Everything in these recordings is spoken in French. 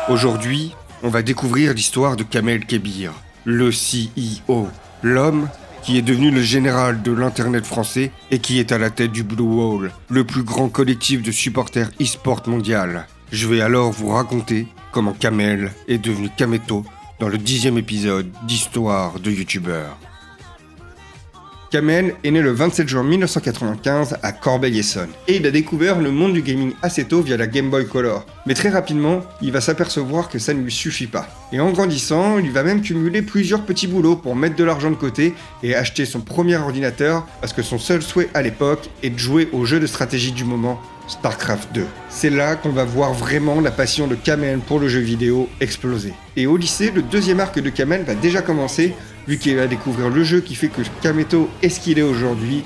Aujourd'hui, on va découvrir l'histoire de Kamel Kebir, le CEO, l'homme qui est devenu le général de l'Internet français et qui est à la tête du Blue Wall, le plus grand collectif de supporters e-sport mondial. Je vais alors vous raconter comment Kamel est devenu Kameto dans le 10e épisode d'Histoire de YouTubeur. Kamel est né le 27 juin 1995 à Corbeil-Essonnes et il a découvert le monde du gaming assez tôt via la Game Boy Color. Mais très rapidement, il va s'apercevoir que ça ne lui suffit pas. Et en grandissant, il va même cumuler plusieurs petits boulots pour mettre de l'argent de côté et acheter son premier ordinateur parce que son seul souhait à l'époque est de jouer au jeu de stratégie du moment, StarCraft 2. C'est là qu'on va voir vraiment la passion de Kamel pour le jeu vidéo exploser. Et au lycée, le deuxième arc de Kamel va déjà commencer, vu qu'il va découvrir le jeu qui fait que Kameto est ce qu'il est aujourd'hui,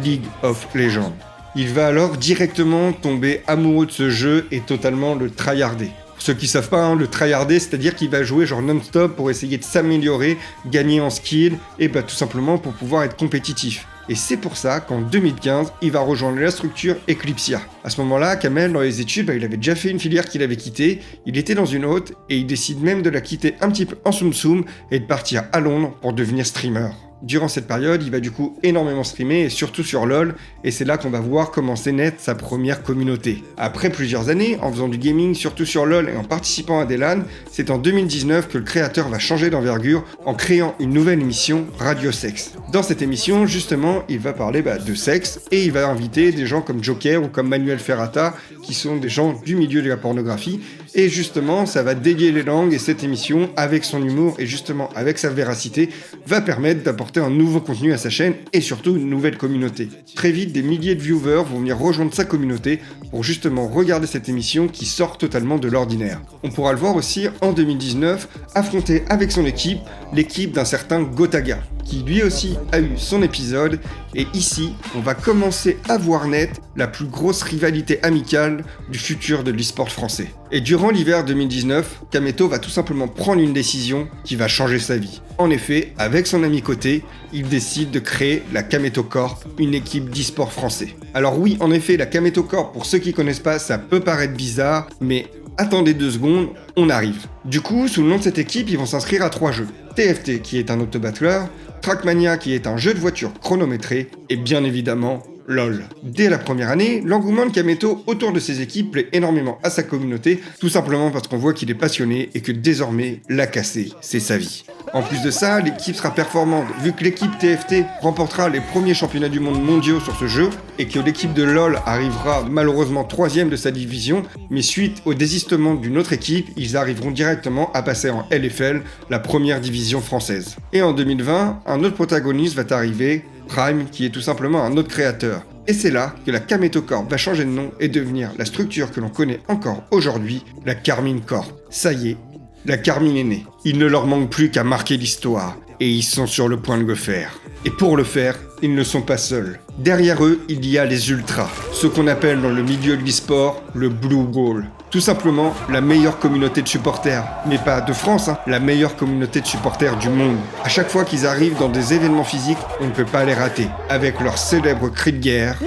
League of Legends. Il va alors directement tomber amoureux de ce jeu et totalement le tryharder. Pour ceux qui savent pas, le tryharder, c'est-à-dire qu'il va jouer genre non-stop pour essayer de s'améliorer, gagner en skill, et tout simplement pour pouvoir être compétitif. Et c'est pour ça qu'en 2015, il va rejoindre la structure Eclipsia. À ce moment-là, Kamel, dans les études, il avait déjà fait une filière qu'il avait quittée, il était dans une autre, et il décide même de la quitter un petit peu en soum-soum et de partir à Londres pour devenir streamer. Durant cette période, il va du coup énormément streamer, et surtout sur LoL, et c'est là qu'on va voir commencer naître sa première communauté. Après plusieurs années, en faisant du gaming, surtout sur LoL et en participant à des LAN, c'est en 2019 que le créateur va changer d'envergure en créant une nouvelle émission, Radio Sex. Dans cette émission, justement, il va parler de sexe, et il va inviter des gens comme Joker ou comme Manuel Ferrata, qui sont des gens du milieu de la pornographie, et justement, ça va délier les langues, et cette émission, avec son humour et justement avec sa véracité, va permettre d'apporter un nouveau contenu à sa chaîne et surtout une nouvelle communauté. Très vite, des milliers de viewers vont venir rejoindre sa communauté pour justement regarder cette émission qui sort totalement de l'ordinaire. On pourra le voir aussi en 2019 affronter avec son équipe l'équipe d'un certain Gotaga, qui lui aussi a eu son épisode, et ici, on va commencer à voir naître la plus grosse rivalité amicale du futur de l'e-sport français. Et durant l'hiver 2019, Kameto va tout simplement prendre une décision qui va changer sa vie. En effet, avec son ami Côté, il décide de créer la Kameto Corp, une équipe d'e-sport français. Alors oui, en effet, la Kameto Corp, pour ceux qui connaissent pas, ça peut paraître bizarre, mais attendez 2 secondes, on arrive. Du coup, sous le nom de cette équipe, ils vont s'inscrire à 3 jeux. TFT, qui est un autobattleur, Trackmania, qui est un jeu de voiture chronométré, et bien évidemment, LoL. Dès la première année, l'engouement de Kameto autour de ses équipes plaît énormément à sa communauté, tout simplement parce qu'on voit qu'il est passionné et que désormais, la casser, c'est sa vie. En plus de ça, l'équipe sera performante, vu que l'équipe TFT remportera les premiers championnats du monde mondiaux sur ce jeu, et que l'équipe de LoL arrivera malheureusement 3ème de sa division, mais suite au désistement d'une autre équipe, ils arriveront directement à passer en LFL, la première division française. Et en 2020, un autre protagoniste va arriver, Prime, qui est tout simplement un autre créateur. Et c'est là que la Kameto Corp va changer de nom et devenir la structure que l'on connaît encore aujourd'hui, la Karmine Corp. Ça y est, la Karmine est née. Il ne leur manque plus qu'à marquer l'histoire, et ils sont sur le point de le faire. Et pour le faire, ils ne sont pas seuls. Derrière eux, il y a les Ultras, ce qu'on appelle dans le milieu de l'e-sport le Blue Wall. Tout simplement la meilleure communauté de supporters, mais pas de France, la meilleure communauté de supporters du monde. À chaque fois qu'ils arrivent dans des événements physiques, on ne peut pas les rater, avec leur célèbre cri de guerre.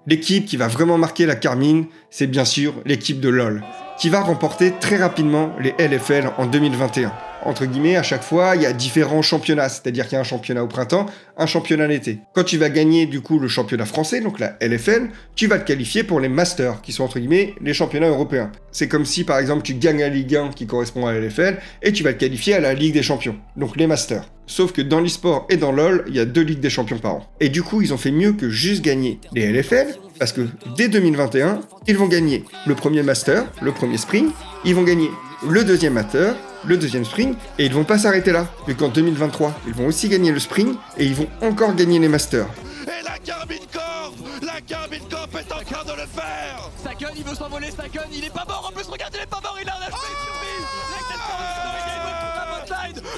L'équipe qui va vraiment marquer la Karmine, c'est bien sûr l'équipe de LoL, qui va remporter très rapidement les LFL en 2021. Entre guillemets, à chaque fois, il y a différents championnats, c'est-à-dire qu'il y a un championnat au printemps, un championnat l'été. Quand tu vas gagner du coup le championnat français, donc la LFL, tu vas te qualifier pour les Masters, qui sont entre guillemets les championnats européens. C'est comme si par exemple tu gagnes la Ligue 1 qui correspond à la LFL, et tu vas te qualifier à la Ligue des Champions, donc les Masters. Sauf que dans l'e-sport et dans LoL, il y a 2 Ligues des Champions par an. Et du coup, ils ont fait mieux que juste gagner les LFL, parce que dès 2021, ils vont gagner le premier Master, le premier Spring, ils vont gagner le deuxième Master, le deuxième Spring, et ils vont pas s'arrêter là, vu qu'en 2023, ils vont aussi gagner le Spring, et ils vont encore gagner les Masters. Et la Karmine Corp est en train de le faire. Saken, il veut s'envoler, Saken, il est pas mort, en plus regarde, il est pas mort, il a un HP, il survit.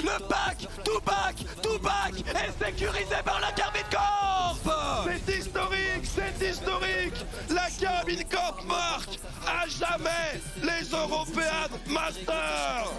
Le pack, tout back, est sécurisé par la Karmine Corp. C'est historique. La Karmine Corp marque jamais les Européens Masters.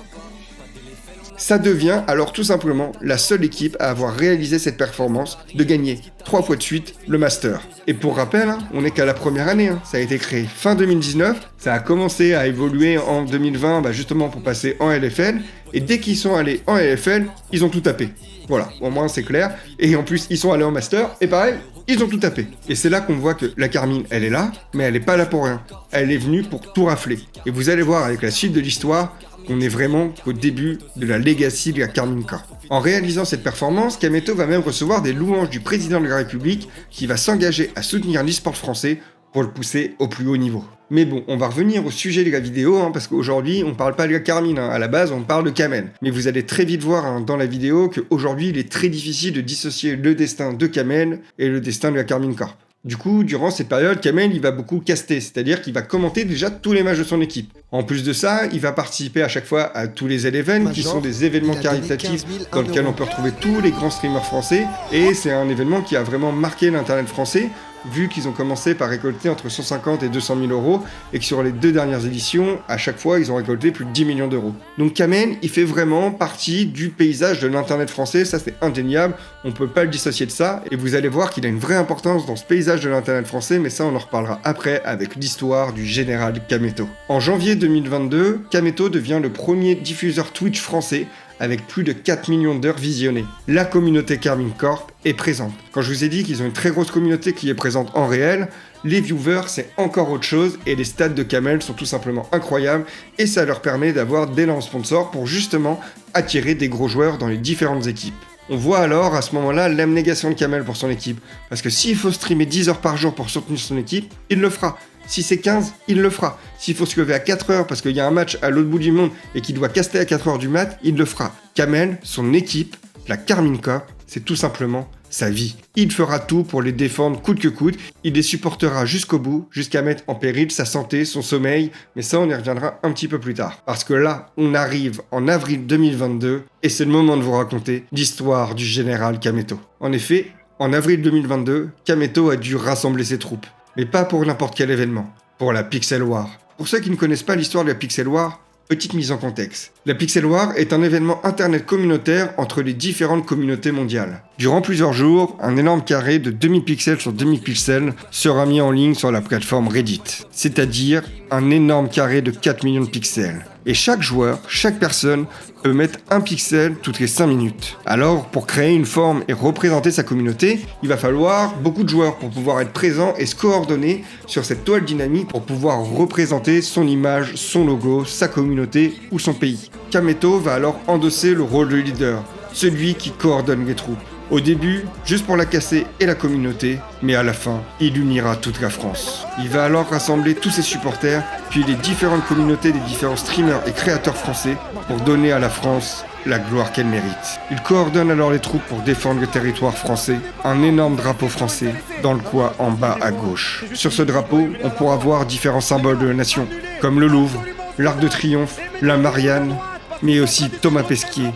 Ça devient alors tout simplement la seule équipe à avoir réalisé cette performance de gagner 3 fois de suite le Master. Et pour rappel, hein, on n'est qu'à la première année, hein. Ça a été créé fin 2019, ça a commencé à évoluer en 2020 justement pour passer en LFL, et dès qu'ils sont allés en LFL, ils ont tout tapé. Voilà, au moins c'est clair, et en plus ils sont allés en Master, et pareil, ils ont tout tapé. Et c'est là qu'on voit que la Carmine, elle est là, mais elle n'est pas là pour rien. Elle est venue pour tout rafler. Et vous allez voir avec la suite de l'histoire, on est vraiment au début de la legacy de la Carmine Corp. En réalisant cette performance, Kameto va même recevoir des louanges du président de la République qui va s'engager à soutenir l'e-sport français pour le pousser au plus haut niveau. Mais bon, on va revenir au sujet de la vidéo, hein, parce qu'aujourd'hui, on parle pas de la Carmine, hein. À la base, on parle de Kamel. Mais vous allez très vite voir dans la vidéo qu'aujourd'hui, il est très difficile de dissocier le destin de Kamel et le destin de la Carmine Corp. Du coup, durant cette période, Kamel, il va beaucoup caster, c'est-à-dire qu'il va commenter déjà tous les matchs de son équipe. En plus de ça, il va participer à chaque fois à tous les Eleven, qui sont des événements caritatifs dans lesquels on peut retrouver tous les grands streamers français, et c'est un événement qui a vraiment marqué l'internet français, vu qu'ils ont commencé par récolter entre 150 et 200 000 euros, et que sur les 2 dernières éditions, à chaque fois, ils ont récolté plus de 10 millions d'euros. Donc Kamel, il fait vraiment partie du paysage de l'internet français, ça c'est indéniable, on peut pas le dissocier de ça, et vous allez voir qu'il a une vraie importance dans ce paysage de l'internet français, mais ça on en reparlera après avec l'histoire du général Kameto. En janvier 2022, Kameto devient le premier diffuseur Twitch français, avec plus de 4 millions d'heures visionnées. La communauté Carmine Corp est présente. Quand je vous ai dit qu'ils ont une très grosse communauté qui est présente en réel, les viewers c'est encore autre chose et les stats de Kamel sont tout simplement incroyables et ça leur permet d'avoir d'énormes sponsors pour justement attirer des gros joueurs dans les différentes équipes. On voit alors à ce moment-là l'abnégation de Kamel pour son équipe. Parce que s'il faut streamer 10 heures par jour pour soutenir son équipe, il le fera. Si c'est 15, il le fera. S'il faut se lever à 4 heures parce qu'il y a un match à l'autre bout du monde et qu'il doit caster à 4 heures du mat, il le fera. Kamel, son équipe, la Carmine Corp, c'est tout simplement sa vie. Il fera tout pour les défendre coûte que coûte, il les supportera jusqu'au bout, jusqu'à mettre en péril sa santé, son sommeil, mais ça on y reviendra un petit peu plus tard. Parce que là, on arrive en avril 2022, et c'est le moment de vous raconter l'histoire du général Kameto. En effet, en avril 2022, Kameto a dû rassembler ses troupes. Mais pas pour n'importe quel événement, pour la Pixel War. Pour ceux qui ne connaissent pas l'histoire de la Pixel War, petite mise en contexte. La Pixel War est un événement internet communautaire entre les différentes communautés mondiales. Durant plusieurs jours, un énorme carré de 2000 pixels sur 2000 pixels sera mis en ligne sur la plateforme Reddit, c'est-à-dire un énorme carré de 4 millions de pixels. Et chaque joueur, chaque personne peut mettre un pixel toutes les 5 minutes. Alors, pour créer une forme et représenter sa communauté, il va falloir beaucoup de joueurs pour pouvoir être présents et se coordonner sur cette toile dynamique pour pouvoir représenter son image, son logo, sa communauté ou son pays. Kameto va alors endosser le rôle de leader, celui qui coordonne les troupes. Au début, juste pour la casser et la communauté, mais à la fin, il unira toute la France. Il va alors rassembler tous ses supporters, puis les différentes communautés des différents streamers et créateurs français pour donner à la France la gloire qu'elle mérite. Il coordonne alors les troupes pour défendre le territoire français, un énorme drapeau français dans le coin en bas à gauche. Sur ce drapeau, on pourra voir différents symboles de la nation, comme le Louvre, l'Arc de Triomphe, la Marianne, mais aussi Thomas Pesquet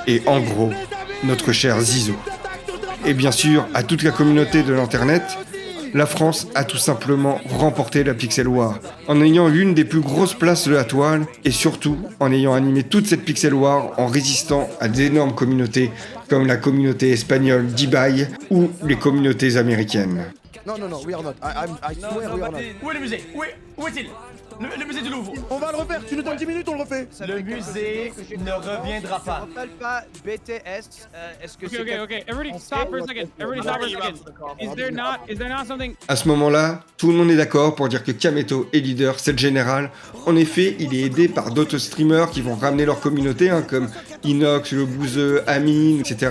et en gros, notre cher Zizou. Et bien sûr, à toute la communauté de l'internet, la France a tout simplement remporté la Pixel War, en ayant l'une des plus grosses places de la toile, et surtout en ayant animé toute cette Pixel War en résistant à d'énormes communautés, comme la communauté espagnole d'eBay ou les communautés américaines. Non, we are not. I swear we are not. Où est le musée? Où est-il? Le musée du Louvre. On va le refaire, tu nous donnes 10 minutes, on le refait. Le musée ne reviendra pas. On parle pas BTS. Est-ce que c'est Okay. Everybody stop for a second. Everybody stop for a second. Is there not something? À ce moment-là, tout le monde est d'accord pour dire que Kameto est leader, c'est le général. En effet, il est aidé par d'autres streamers qui vont ramener leur communauté, comme Inox, le Bouzeux, Amine, etc.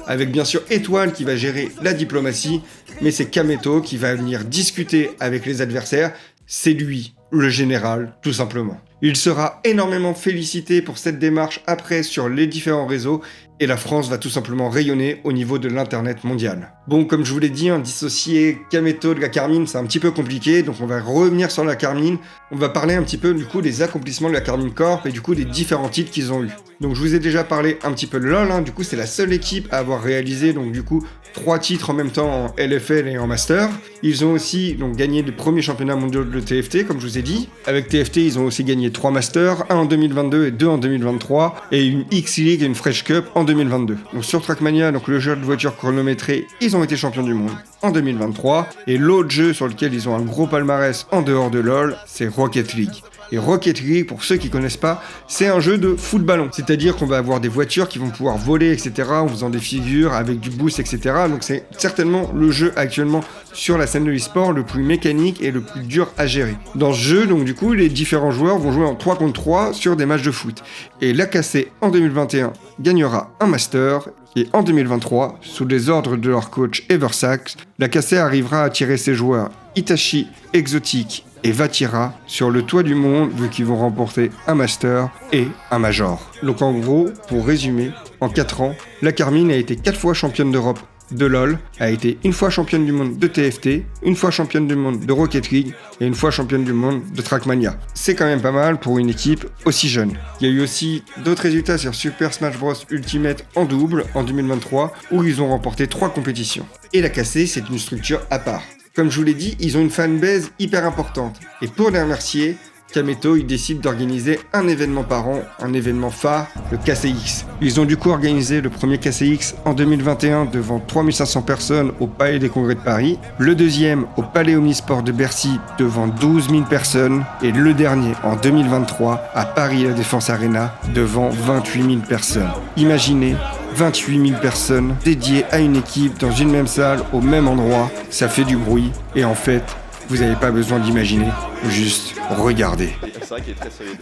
Avec bien sûr Étoile qui va gérer la diplomatie, mais c'est Kameto qui va venir discuter avec les adversaires. C'est lui, le général, tout simplement. Il sera énormément félicité pour cette démarche après sur les différents réseaux et la France va tout simplement rayonner au niveau de l'internet mondial. Bon, comme je vous l'ai dit, dissocier Kameto de la Carmine, c'est un petit peu compliqué, donc on va revenir sur la Carmine. On va parler un petit peu du coup des accomplissements de la Carmine Corp et du coup des différents titres qu'ils ont eu. Donc je vous ai déjà parlé un petit peu de LoL, du coup c'est la seule équipe à avoir réalisé donc du coup 3 titres en même temps en LFL et en Master. Ils ont aussi donc gagné les premiers championnats mondiaux de TFT, comme je vous ai dit. Avec TFT, ils ont aussi gagné 3 Masters, 1 en 2022 et 2 en 2023, et une X-League et une Fresh Cup en 2022. Donc sur Trackmania, donc le jeu de voiture chronométrée, ils ont été champions du monde en 2023, et l'autre jeu sur lequel ils ont un gros palmarès en dehors de LoL, c'est Rocket League. Et Rocket League, pour ceux qui connaissent pas, c'est un jeu de foot ballon. C'est-à-dire qu'on va avoir des voitures qui vont pouvoir voler, etc., en faisant des figures avec du boost, etc. Donc c'est certainement le jeu actuellement sur la scène de l'e-sport le plus mécanique et le plus dur à gérer. Dans ce jeu, donc du coup, les différents joueurs vont jouer en 3 contre 3 sur des matchs de foot. Et l'AKC en 2021 gagnera un Master. Et en 2023, sous les ordres de leur coach Eversax, l'AKC arrivera à tirer ses joueurs Itachi, Exotic et Vatira sur le toit du monde vu qu'ils vont remporter un Master et un Major. Donc en gros, pour résumer, en 4 ans, la Carmine a été 4 fois championne d'Europe de LoL, a été une fois championne du monde de TFT, une fois championne du monde de Rocket League et une fois championne du monde de Trackmania. C'est quand même pas mal pour une équipe aussi jeune. Il y a eu aussi d'autres résultats sur Super Smash Bros Ultimate en double en 2023 où ils ont remporté 3 compétitions. Et l'AKC, c'est une structure à part. Comme je vous l'ai dit, ils ont une fanbase hyper importante. Et pour les remercier, Kameto, il décide d'organiser un événement par an, un événement phare, le KCX. Ils ont du coup organisé le premier KCX en 2021 devant 3500 personnes au Palais des Congrès de Paris, le deuxième au Palais Omnisport de Bercy devant 12 000 personnes, et le dernier en 2023 à Paris La Défense Arena devant 28 000 personnes. Imaginez 28 000 personnes dédiées à une équipe dans une même salle, au même endroit, ça fait du bruit, et en fait, vous n'avez pas besoin d'imaginer, juste regardez. C'est vrai qu'il est très solide.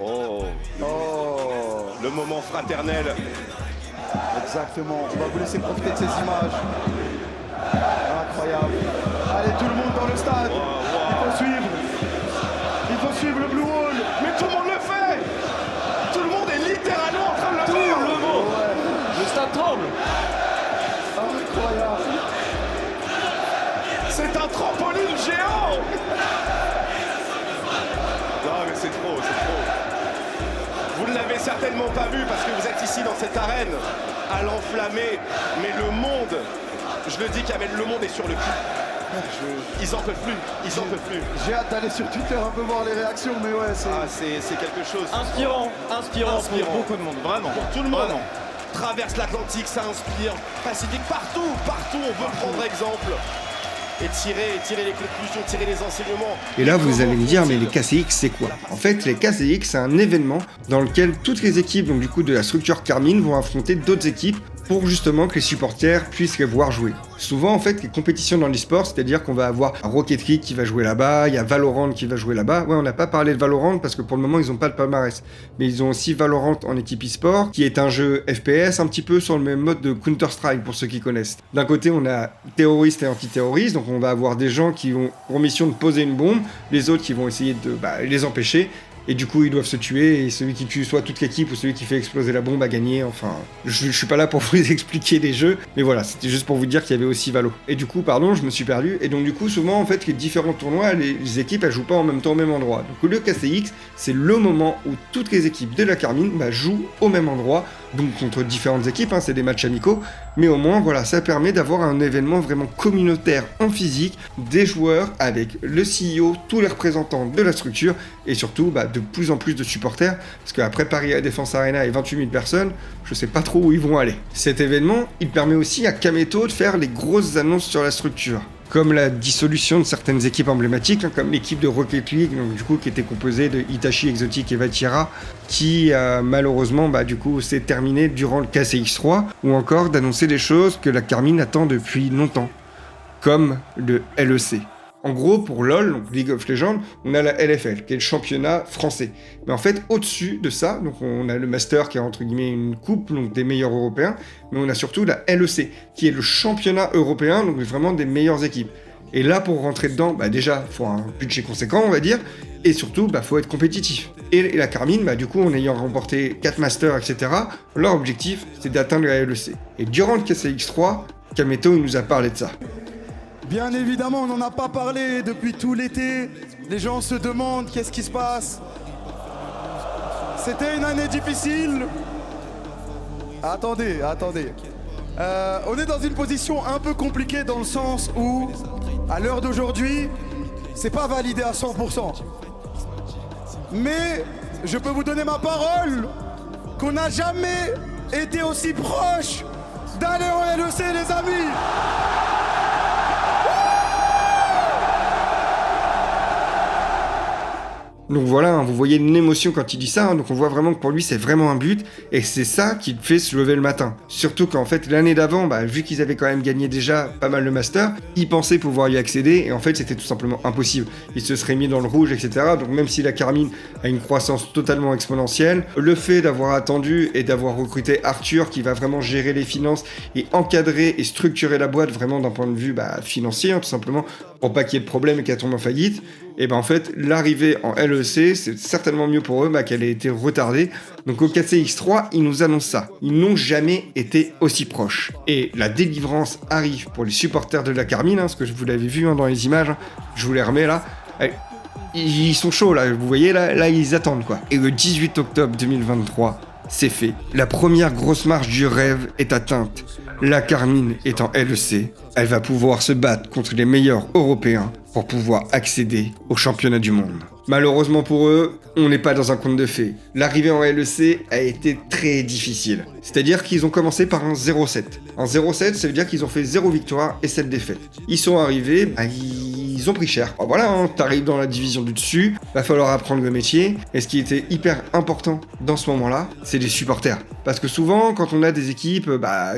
Oh, le moment fraternel. Exactement. On va vous laisser profiter de ces images. Incroyable. Allez, tout le monde dans le stade. Il faut suivre. Il faut suivre le Blue Wall. Mais tout le monde le fait. Tout le monde est littéralement en train de le faire. Tout le monde. Le stade tremble. Incroyable. C'est un trampoline géant. Non mais c'est trop, c'est trop. Vous ne l'avez certainement pas vu parce que vous êtes ici dans cette arène à l'enflammer. Mais le monde, je le dis Kamel, le monde est sur le cul. Ils en peuvent plus, ils en peuvent plus. J'ai hâte d'aller sur Twitter un peu voir les réactions, mais ouais, c'est... Ah, c'est quelque chose. Inspirant pour beaucoup de monde, vraiment. Pour tout le monde. Traverse l'Atlantique, ça inspire. Pacifique, partout, on veut prendre exemple. Et tirer les conclusions, tirer les enseignements. Et là, vous allez me dire, mais les KCX, c'est quoi? En fait, les KCX, c'est un événement dans lequel toutes les équipes, donc du coup de la structure Carmine, vont affronter d'autres équipes pour justement que les supporters puissent les voir jouer. Souvent, en fait, les compétitions dans l'e-sport, c'est-à-dire qu'on va avoir Rocket League qui va jouer là-bas, il y a Valorant qui va jouer là-bas. Ouais, on n'a pas parlé de Valorant parce que pour le moment, ils n'ont pas de palmarès. Mais ils ont aussi Valorant en équipe e-sport, qui est un jeu FPS un petit peu sur le même mode de Counter-Strike, pour ceux qui connaissent. D'un côté, on a terroristes et antiterroristes, donc on va avoir des gens qui ont pour mission de poser une bombe, les autres qui vont essayer de les empêcher. Et du coup, ils doivent se tuer, et celui qui tue soit toute l'équipe ou celui qui fait exploser la bombe a gagné. Enfin, je suis pas là pour vous expliquer les jeux, mais voilà, c'était juste pour vous dire qu'il y avait aussi Valo. Et du coup, pardon, je me suis perdu. Et donc du coup, souvent, en fait, les différents tournois, les équipes, elles jouent pas en même temps au même endroit. Donc le KCX, c'est le moment où toutes les équipes de la Carmine jouent au même endroit, donc contre différentes équipes, c'est des matchs amicaux, mais au moins, voilà, ça permet d'avoir un événement vraiment communautaire en physique, des joueurs avec le CEO, tous les représentants de la structure, et surtout, de plus en plus de supporters, parce qu'après Paris La Défense Arena et 28 000 personnes, je sais pas trop où ils vont aller. Cet événement, il permet aussi à Kameto de faire les grosses annonces sur la structure, comme la dissolution de certaines équipes emblématiques, comme l'équipe de Rocket League, donc du coup qui était composée de Itachi, Exotic et Vatira, qui malheureusement du coup s'est terminée durant le KCX3, ou encore d'annoncer des choses que la Carmine attend depuis longtemps, comme le LEC. En gros, pour LoL, donc League of Legends, on a la LFL, qui est le championnat français. Mais en fait, au-dessus de ça, donc on a le Master, qui est entre guillemets une coupe, donc des meilleurs européens, mais on a surtout la LEC, qui est le championnat européen, donc vraiment des meilleures équipes. Et là, pour rentrer dedans, déjà, faut un budget conséquent, on va dire, et surtout, faut être compétitif. Et la Carmine, du coup, en ayant remporté 4 Masters, etc., leur objectif, c'est d'atteindre la LEC. Et durant le KCX3, Kameto, il nous a parlé de ça. Bien évidemment, on n'en a pas parlé depuis tout l'été. Les gens se demandent qu'est-ce qui se passe. C'était une année difficile. Attendez. On est dans une position un peu compliquée dans le sens où, à l'heure d'aujourd'hui, c'est pas validé à 100%. Mais je peux vous donner ma parole qu'on n'a jamais été aussi proche d'aller en LEC, les amis. Donc voilà, vous voyez une émotion quand il dit ça, donc on voit vraiment que pour lui c'est vraiment un but, et c'est ça qui le fait se lever le matin. Surtout qu'en fait l'année d'avant, vu qu'ils avaient quand même gagné déjà pas mal de Masters, ils pensaient pouvoir y accéder, et en fait c'était tout simplement impossible. Ils se seraient mis dans le rouge, etc. Donc même si la Carmine a une croissance totalement exponentielle, le fait d'avoir attendu et d'avoir recruté Arthur qui va vraiment gérer les finances et encadrer et structurer la boîte vraiment d'un point de vue financier, tout simplement, pour pas qu'il y ait de problème et qu'elle tombe en faillite, et en fait l'arrivée en LEC c'est certainement mieux pour eux qu'elle ait été retardée. Donc au KCX3 ils nous annoncent ça, ils n'ont jamais été aussi proches, et la délivrance arrive pour les supporters de la Carmine, ce que vous l'avez vu dans les images, je vous les remets là. Ils sont chauds là, vous voyez là ils attendent quoi. Et le 18 octobre 2023 c'est fait, la première grosse marche du rêve est atteinte. La Carmine est en LEC, elle va pouvoir se battre contre les meilleurs européens pour pouvoir accéder au championnat du monde. Malheureusement pour eux, on n'est pas dans un conte de fées. L'arrivée en LEC a été très difficile. C'est-à-dire qu'ils ont commencé par un 0-7. Un 0-7, ça veut dire qu'ils ont fait 0 victoire et 7 défaites. Ils sont arrivés, ils ont pris cher. Voilà, t'arrives dans la division du dessus, va falloir apprendre le métier. Et ce qui était hyper important dans ce moment-là, c'est les supporters. Parce que souvent, quand on a des équipes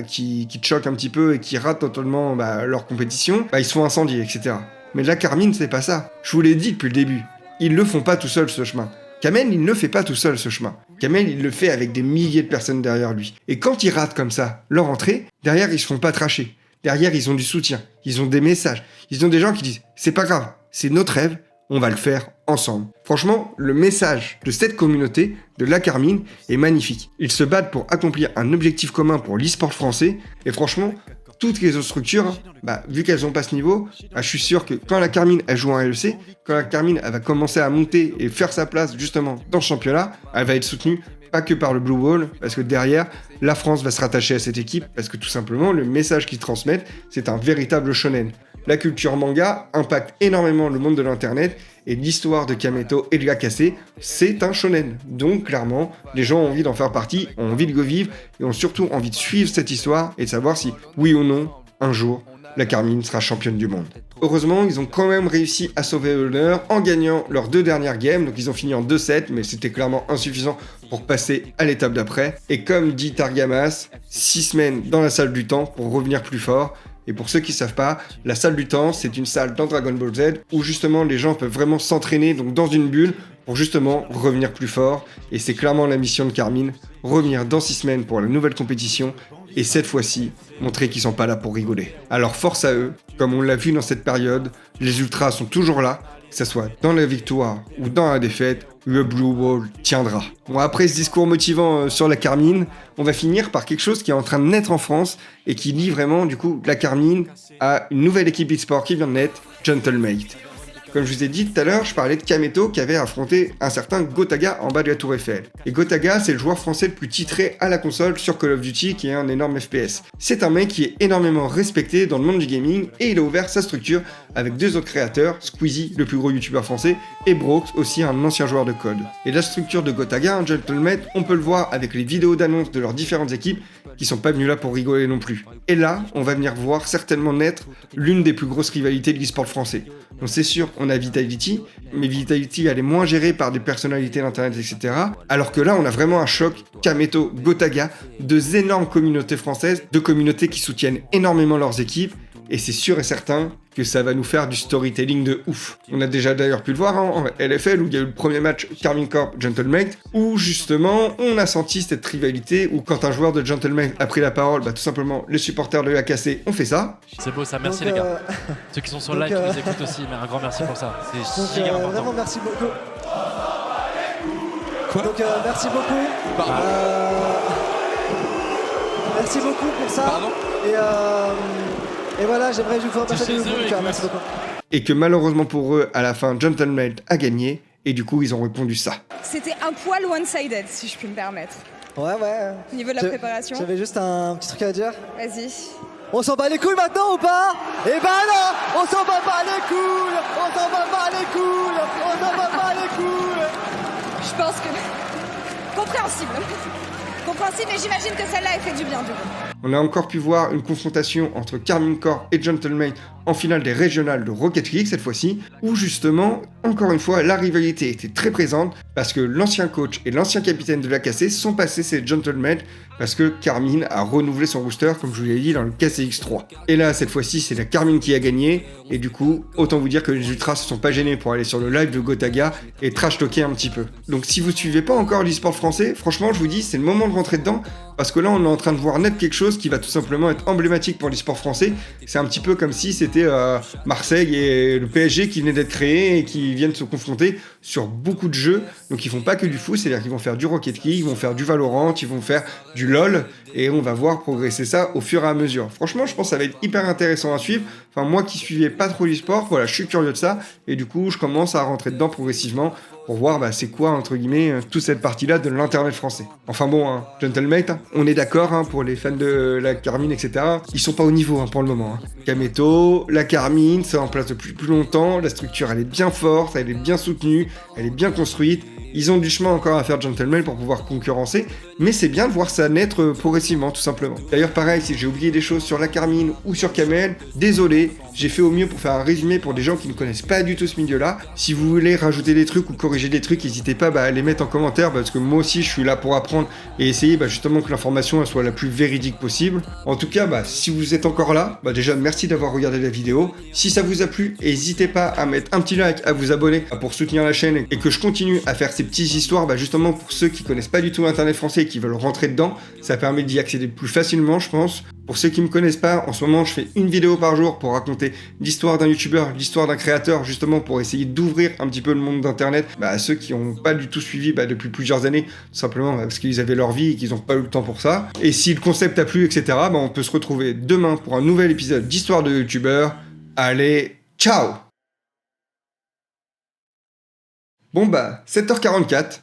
qui te choquent un petit peu et qui ratent totalement leur compétition, ils se font incendier, etc. Mais la Carmine, c'est pas ça. Je vous l'ai dit depuis le début. Ils le font pas tout seul, ce chemin. Kamel, il ne le fait pas tout seul, ce chemin. Kamel, il le fait avec des milliers de personnes derrière lui. Et quand ils ratent comme ça leur entrée, derrière, ils se font pas tracher. Derrière, ils ont du soutien. Ils ont des messages. Ils ont des gens qui disent « C'est pas grave, c'est notre rêve, on va le faire ensemble ». Franchement, le message de cette communauté, de la Carmine, est magnifique. Ils se battent pour accomplir un objectif commun pour l'e-sport français. Et franchement, toutes les autres structures, vu qu'elles n'ont pas ce niveau, je suis sûr que quand la Carmine elle joue en LEC, quand la Carmine elle va commencer à monter et faire sa place justement dans le championnat, elle va être soutenue pas que par le Blue Ball, parce que derrière, la France va se rattacher à cette équipe, parce que tout simplement, le message qu'ils transmettent, c'est un véritable shonen. La culture manga impacte énormément le monde de l'internet, et l'histoire de Kameto et de l'AKC, c'est un shonen. Donc clairement, les gens ont envie d'en faire partie, ont envie de le vivre, et ont surtout envie de suivre cette histoire, et de savoir si, oui ou non, un jour, la Carmine sera championne du monde. Heureusement, ils ont quand même réussi à sauver l'honneur en gagnant leurs 2 dernières games, donc ils ont fini en 2-7, mais c'était clairement insuffisant pour passer à l'étape d'après. Et comme dit Targamas, 6 semaines dans la salle du temps pour revenir plus fort. Et pour ceux qui ne savent pas, la salle du temps, c'est une salle dans Dragon Ball Z où justement les gens peuvent vraiment s'entraîner donc dans une bulle pour justement revenir plus fort. Et c'est clairement la mission de Carmine, revenir dans 6 semaines pour la nouvelle compétition et cette fois-ci, montrer qu'ils sont pas là pour rigoler. Alors force à eux, comme on l'a vu dans cette période, les ultras sont toujours là, que ce soit dans la victoire ou dans la défaite, le Blue Ball tiendra. Bon, après ce discours motivant sur la Carmine, on va finir par quelque chose qui est en train de naître en France et qui lie vraiment du coup la Carmine à une nouvelle équipe e-sport qui vient de naître, Gentlemate. Comme je vous ai dit tout à l'heure, je parlais de Kameto qui avait affronté un certain Gotaga en bas de la tour Eiffel. Et Gotaga, c'est le joueur français le plus titré à la console sur Call of Duty qui est un énorme FPS. C'est un mec qui est énormément respecté dans le monde du gaming et il a ouvert sa structure avec 2 autres créateurs, Squeezie, le plus gros youtubeur français, et Brox, aussi un ancien joueur de COD. Et la structure de Gotaga, un Gentlemate, on peut le voir avec les vidéos d'annonce de leurs différentes équipes qui sont pas venus là pour rigoler non plus. Et là, on va venir voir certainement naître l'une des plus grosses rivalités de l'e-sport français. Donc c'est sûr, on a Vitality, mais Vitality elle est moins gérée par des personnalités d'internet, etc. Alors que là, on a vraiment un choc Kameto, Gotaga, 2 énormes communautés françaises, 2 communautés qui soutiennent énormément leurs équipes. et c'est sûr et certain que ça va nous faire du storytelling de ouf. On a déjà d'ailleurs pu le voir en LFL où il y a eu le premier match Karmine Corp Gentlemate où justement on a senti cette rivalité où quand un joueur de Gentlemate a pris la parole, tout simplement les supporters de l'AKC ont fait ça. C'est beau ça, merci Donc, les gars. Ceux qui sont sur le live, qui nous écoutent aussi, mais un grand merci pour ça. C'est Donc, giga important. vraiment, merci beaucoup. Donc, merci beaucoup. Pardon. Merci beaucoup pour ça. Pardon. Et voilà, j'aimerais vous faire passer chez du eux, coup. écoute. Merci beaucoup. Et que malheureusement pour eux, à la fin, Gentleman a gagné, et du coup ils ont répondu ça. C'était un poil one-sided, si je puis me permettre. Ouais. Au niveau de la préparation. J'avais juste un petit truc à dire. Vas-y. On s'en bat les couilles maintenant ou pas? Eh ben non, on s'en bat pas les couilles. On s'en bat pas les couilles. On s'en bat pas les couilles. Je pense que... Compréhensible. Compréhensible, mais j'imagine que celle-là, elle fait du bien, du coup. On a encore pu voir une confrontation entre Karmine Corp et Gentleman en finale des régionales de Rocket League cette fois-ci, où justement, encore une fois, la rivalité était très présente parce que l'ancien coach et l'ancien capitaine de l'AKC sont passés ces Gentlemen parce que Karmine a renouvelé son rooster, comme je vous l'ai dit, dans le KCX3. Et là, cette fois-ci, c'est la Karmine qui a gagné, et du coup, autant vous dire que les ultras se sont pas gênés pour aller sur le live de Gotaga et trash-talker un petit peu. Donc si vous suivez pas encore l'e-sport français, franchement, je vous dis, c'est le moment de rentrer dedans, parce que là, on est en train de voir naître quelque chose qui va tout simplement être emblématique pour l'e-sport français. C'est un petit peu comme si c'était Marseille et le PSG qui venaient d'être créés et qui viennent se confronter sur beaucoup de jeux. Donc ils font pas que du foot, c'est-à-dire qu'ils vont faire du Rocket League, ils vont faire du Valorant, ils vont faire du LoL, et on va voir progresser ça au fur et à mesure. Franchement, je pense que ça va être hyper intéressant à suivre. Enfin, moi qui suivais pas trop l'e-sport, voilà, je suis curieux de ça, et du coup, je commence à rentrer dedans progressivement pour voir c'est quoi, entre guillemets, toute cette partie-là de l'internet français. Enfin bon, Gentlemate, on est d'accord, pour les fans de la Karmine, etc., ils sont pas au niveau pour le moment. Kameto, la Karmine, c'est en place depuis plus longtemps, la structure elle est bien forte, elle est bien soutenue, elle est bien construite, ils ont du chemin encore à faire Gentleman pour pouvoir concurrencer, mais c'est bien de voir ça naître progressivement, tout simplement. D'ailleurs, pareil, si j'ai oublié des choses sur la Karmine ou sur Kamel, désolé, j'ai fait au mieux pour faire un résumé pour des gens qui ne connaissent pas du tout ce milieu-là. Si vous voulez rajouter des trucs ou corriger des trucs, n'hésitez pas à les mettre en commentaire, parce que moi aussi, je suis là pour apprendre et essayer justement que l'information soit la plus véridique possible. En tout cas, si vous êtes encore là, déjà merci d'avoir regardé la vidéo. Si ça vous a plu, n'hésitez pas à mettre un petit like, à vous abonner pour soutenir la chaîne et que je continue à faire ces petites histoires, justement pour ceux qui connaissent pas du tout l'internet français et qui veulent rentrer dedans. Ça permet d'y accéder plus facilement, je pense. Pour ceux qui me connaissent pas, en ce moment, je fais une vidéo par jour pour raconter l'histoire d'un youtubeur, l'histoire d'un créateur, justement pour essayer d'ouvrir un petit peu le monde d'internet à ceux qui n'ont pas du tout suivi depuis plusieurs années, tout simplement parce qu'ils avaient leur vie et qu'ils n'ont pas eu le temps pour ça. Et si le concept a plu, etc., on peut se retrouver demain pour un nouvel épisode d'Histoire de youtubeur. Allez, ciao! Bon 7h44.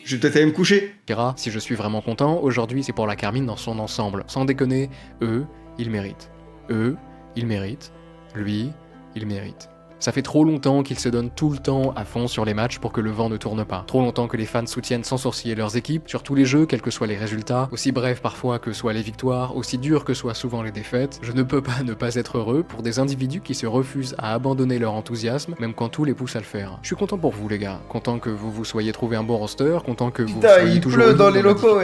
Je vais peut-être aller me coucher. Si je suis vraiment content, aujourd'hui c'est pour la Karmine dans son ensemble. Sans déconner, eux, ils méritent. Eux, ils méritent. Lui, il mérite. Ça fait trop longtemps qu'ils se donnent tout le temps à fond sur les matchs pour que le vent ne tourne pas. Trop longtemps que les fans soutiennent sans sourciller leurs équipes, sur tous les jeux, quels que soient les résultats, aussi brefs parfois que soient les victoires, aussi durs que soient souvent les défaites. Je ne peux pas ne pas être heureux pour des individus qui se refusent à abandonner leur enthousiasme, même quand tout les pousse à le faire. Je suis content pour vous les gars, content que vous vous soyez trouvé un bon roster, content que vous soyez toujours dans les locaux,